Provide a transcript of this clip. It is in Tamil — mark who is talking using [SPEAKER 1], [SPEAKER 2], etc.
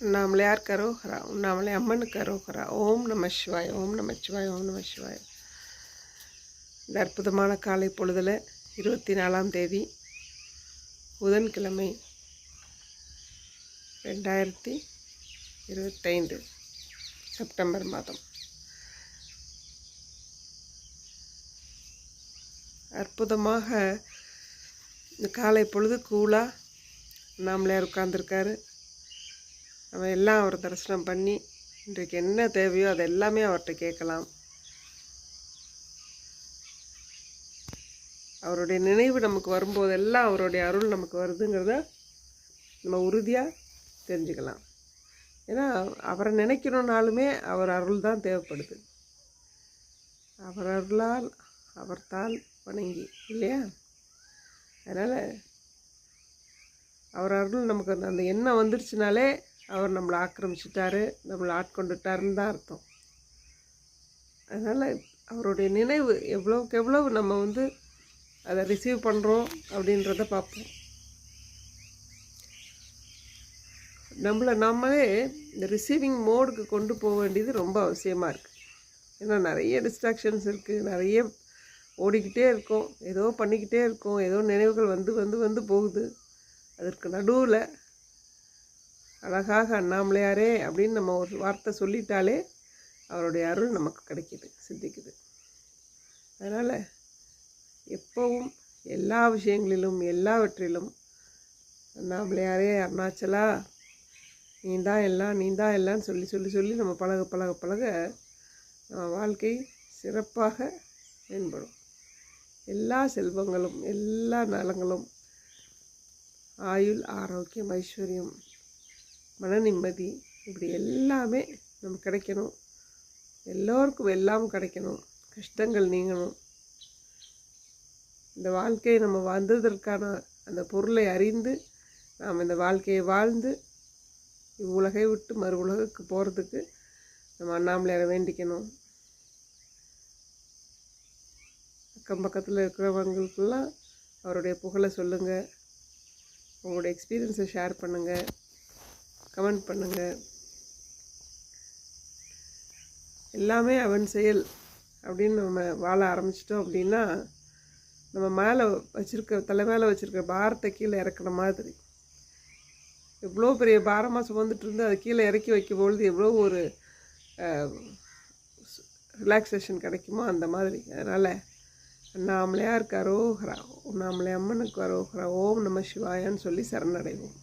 [SPEAKER 1] உண்ணாமலையார் கரோகரா, உண்ணாமலை அம்மனுக்கு கரோகரா. ஓம் நம சிவாய, ஓம் நம சிவாய, ஓம் நம சிவாய. இந்த அற்புதமான காலை பொழுதில் 24ஆம் தேதி புதன்கிழமை 2025 செப்டம்பர் மாதம். அற்புதமாக இந்த காலை பொழுது கூலாக உண்ணாமலையார் உட்கார்ந்துருக்காரு. நம்ம எல்லாம் அவர் தரிசனம் பண்ணி இன்றைக்கு என்ன தேவையோ அது எல்லாமே அவர்கிட்ட கேட்கலாம். அவருடைய நினைவு நமக்கு வரும்போதெல்லாம் அவருடைய அருள் நமக்கு வருதுங்கிறத நம்ம உறுதியாக தெரிஞ்சுக்கலாம். ஏன்னா அவரை நினைக்கணுன்னாலுமே அவர் அருள் தான் தேவைப்படுது. அவர் அருளால் அவர்தால் வணங்கி இல்லையா? அதனால் அவர் அருள் நமக்கு அந்த எண்ணம் வந்துருச்சுனாலே அவர் நம்மளை ஆக்கிரமிச்சிட்டாரு, நம்மளை ஆட்கொண்டுட்டாருன்னு தான் அர்த்தம். அதனால் அவருடைய நினைவு எவ்வளோக்கு எவ்வளவு நம்ம அதை ரிசீவ் பண்ணுறோம் அப்படின்றத பார்ப்போம். நம்மளே இந்த ரிசீவிங் மோடுக்கு கொண்டு போக வேண்டியது ரொம்ப அவசியமாக இருக்குது. ஏன்னா நிறைய டிஸ்ட்ராக்ஷன்ஸ் இருக்குது, நிறைய ஓடிக்கிட்டே இருக்கோம், ஏதோ பண்ணிக்கிட்டே இருக்கோம், ஏதோ நினைவுகள் வந்து போகுது. அதற்கு நடுவில் அழகாக அண்ணாமலையாரே அப்படின்னு நம்ம ஒரு வார்த்தை சொல்லிட்டாலே அவருடைய அருள் நமக்கு கிடைக்கிது, சித்திக்குது. அதனால் எப்பவும் எல்லா விஷயங்களிலும் எல்லாவற்றிலும் அண்ணாமலையாரே அருணாச்சலா நீந்தான் எல்லாம் நீந்தான் எல்லான்னு சொல்லி நம்ம பழக நம்ம வாழ்க்கை சிறப்பாக மேம்படும். எல்லா செல்வங்களும் எல்லா நலங்களும் ஆயுள் ஆரோக்கியம் ஐஸ்வர்யம் மன நிம்மதி இப்படி எல்லாமே நமக்கு கிடைக்கணும். எல்லோருக்கும் எல்லாம் கிடைக்கணும், கஷ்டங்கள் நீங்கணும். இந்த வாழ்க்கையை நம்ம வந்ததற்கான அந்த பொருளை அறிந்து நாம் இந்த வாழ்க்கையை வாழ்ந்து இவ்வுலகை விட்டு மறு உலகுக்கு போகிறதுக்கு நம்ம அண்ணாமலையாரை வேண்டிக்கணும். அக்கம் பக்கத்தில் இருக்கிறவங்களுக்கெல்லாம் அவருடைய புகழை சொல்லுங்கள், உங்களுடைய எக்ஸ்பீரியன்ஸை ஷேர் பண்ணுங்கள், கமெண்ட் பண்ணுங்கள். எல்லாமே அவன் செயல் அப்படின்னு நம்ம வாழ ஆரம்பிச்சிட்டோம் அப்படின்னா நம்ம தலை மேலே வச்சுருக்க பாரத்தை கீழே இறக்குற மாதிரி, எவ்வளோ பெரிய பாரமாக சுமந்துட்டு இருந்து அதை கீழே இறக்கி வைக்கும்பொழுது எவ்வளோ ஒரு ரிலாக்ஸேஷன் கிடைக்குமோ அந்த மாதிரி. அதனால் அண்ணாமலையாருக்கு அரோகரா, உண்ணாமலை அம்மனுக்கு அரோகரா, ஓம் நம சிவாயான்னு சொல்லி சரணடைவோம்.